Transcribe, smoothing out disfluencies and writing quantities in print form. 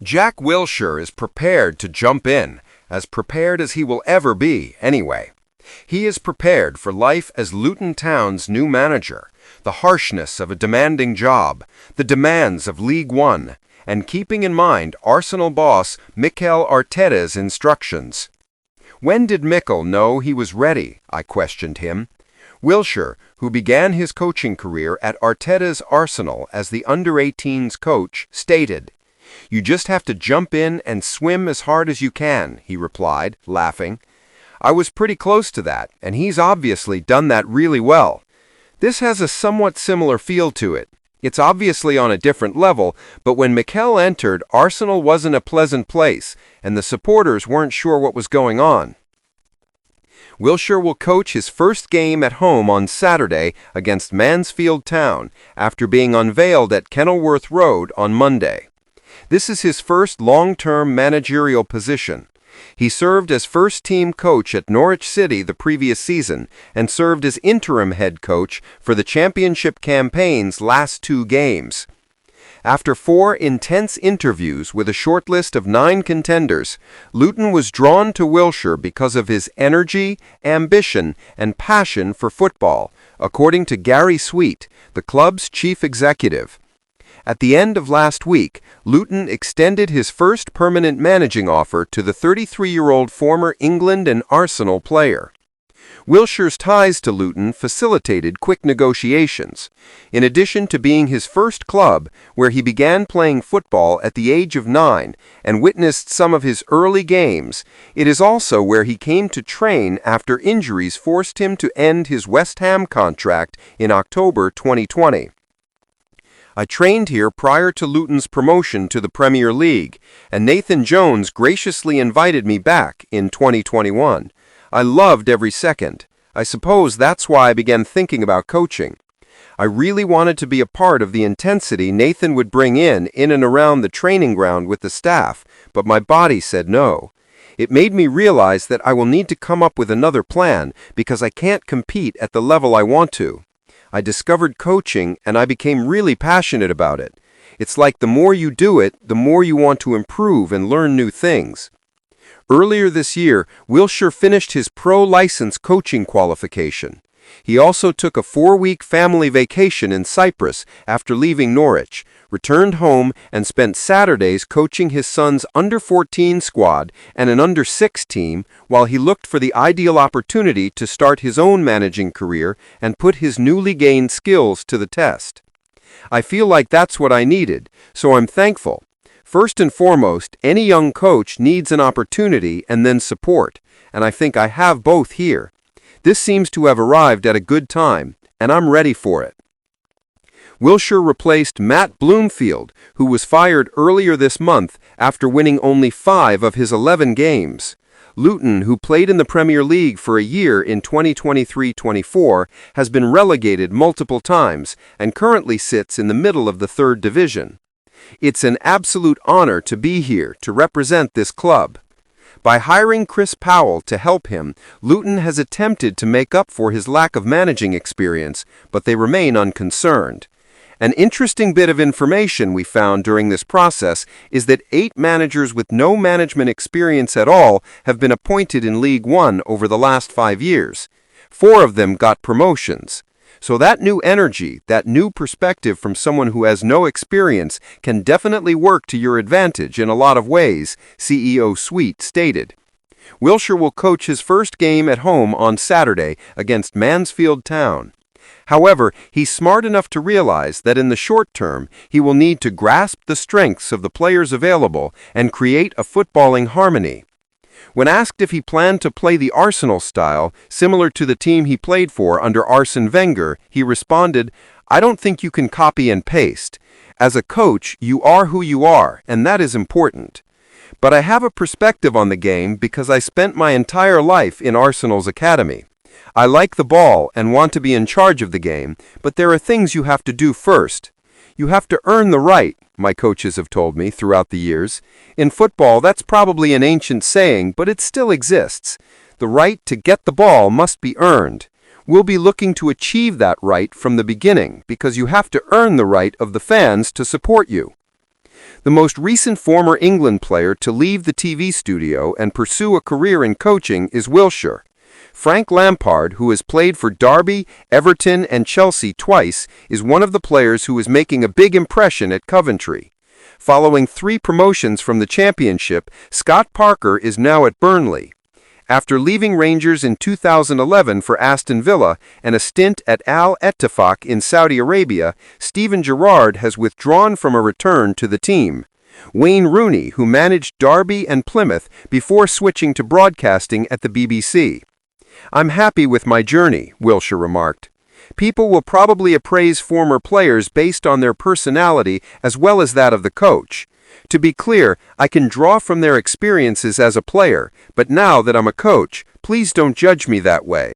Jack Wilshere is prepared to jump in, as prepared as he will ever be, anyway. He is prepared for life as Luton Town's new manager, the harshness of a demanding job, the demands of League One, and keeping in mind Arsenal boss Mikel Arteta's instructions. When did Mikel know he was ready? I questioned him. Wilshere, who began his coaching career at Arteta's Arsenal as the under-18s coach, stated, "You just have to jump in and swim as hard as you can," he replied, laughing. I was pretty close to that, and he's obviously done that really well. This has a somewhat similar feel to it. It's obviously on a different level, but when Mikel entered, Arsenal wasn't a pleasant place, and the supporters weren't sure what was going on. Wilshere will coach his first game at home on Saturday against Luton Town after being unveiled at Kenilworth Road on Monday. This is his first long-term managerial position. He served as first-team coach at Norwich City the previous season and served as interim head coach for the championship campaign's last 2 games. After 4 intense interviews with a short list of 9 contenders, Luton was drawn to Wilshere because of his energy, ambition, and passion for football, according to Gary Sweet, the club's chief executive. At the end of last week, Luton extended his first permanent managing offer to the 33-year-old former England and Arsenal player. Wilshere's ties to Luton facilitated quick negotiations. In addition to being his first club, where he began playing football at the age of 9 and witnessed some of his early games, it is also where he came to train after injuries forced him to end his West Ham contract in October 2020. I trained here prior to Luton's promotion to the Premier League, and Nathan Jones graciously invited me back in 2021. I loved every second. I suppose that's why I began thinking about coaching. I really wanted to be a part of the intensity Nathan would bring in and around the training ground with the staff, but my body said no. It made me realize that I will need to come up with another plan because I can't compete at the level I want to. I discovered coaching and I became really passionate about it. It's like the more you do it, the more you want to improve and learn new things. Earlier this year, Wilshere finished his pro-license coaching qualification. He also took a 4-week family vacation in Cyprus after leaving Norwich, returned home, and spent Saturdays coaching his son's under-14 squad and an under-6 team while he looked for the ideal opportunity to start his own managing career and put his newly gained skills to the test. I feel like that's what I needed, so I'm thankful. First and foremost, any young coach needs an opportunity and then support, and I think I have both here. This seems to have arrived at a good time, and I'm ready for it. Wilshere replaced Matt Bloomfield, who was fired earlier this month after winning only 5 of his 11 games. Luton, who played in the Premier League for a year in 2023-24, has been relegated multiple times and currently sits in the middle of the 3rd division. It's an absolute honor to be here to represent this club. By hiring Chris Powell to help him, Luton has attempted to make up for his lack of managing experience, but they remain unconcerned. An interesting bit of information we found during this process is that 8 managers with no management experience at all have been appointed in League One over the last 5 years. 4 of them got promotions. So that new energy, that new perspective from someone who has no experience can definitely work to your advantage in a lot of ways, CEO Sweet stated. Wilshere will coach his first game at home on Saturday against Luton Town. However, he's smart enough to realize that in the short term, he will need to grasp the strengths of the players available and create a footballing harmony. When asked if he planned to play the Arsenal style, similar to the team he played for under Arsene Wenger, he responded, "I don't think you can copy and paste. As a coach, you are who you are, and that is important. But I have a perspective on the game because I spent my entire life in Arsenal's academy. I like the ball and want to be in charge of the game, but there are things you have to do first. You have to earn the right," my coaches have told me throughout the years. In football, that's probably an ancient saying, but it still exists. The right to get the ball must be earned. We'll be looking to achieve that right from the beginning because you have to earn the right of the fans to support you. The most recent former England player to leave the TV studio and pursue a career in coaching is Wilshere. Frank Lampard, who has played for Derby, Everton, and Chelsea twice, is one of the players who is making a big impression at Coventry. Following 3 promotions from the Championship, Scott Parker is now at Burnley. After leaving Rangers in 2011 for Aston Villa and a stint at Al Ettifaq in Saudi Arabia, Steven Gerrard has withdrawn from a return to the team. Wayne Rooney, who managed Derby and Plymouth before switching to broadcasting at the BBC. "I'm happy with my journey," Wilshere remarked. "People will probably appraise former players based on their personality as well as that of the coach. To be clear, I can draw from their experiences as a player, but now that I'm a coach, please don't judge me that way."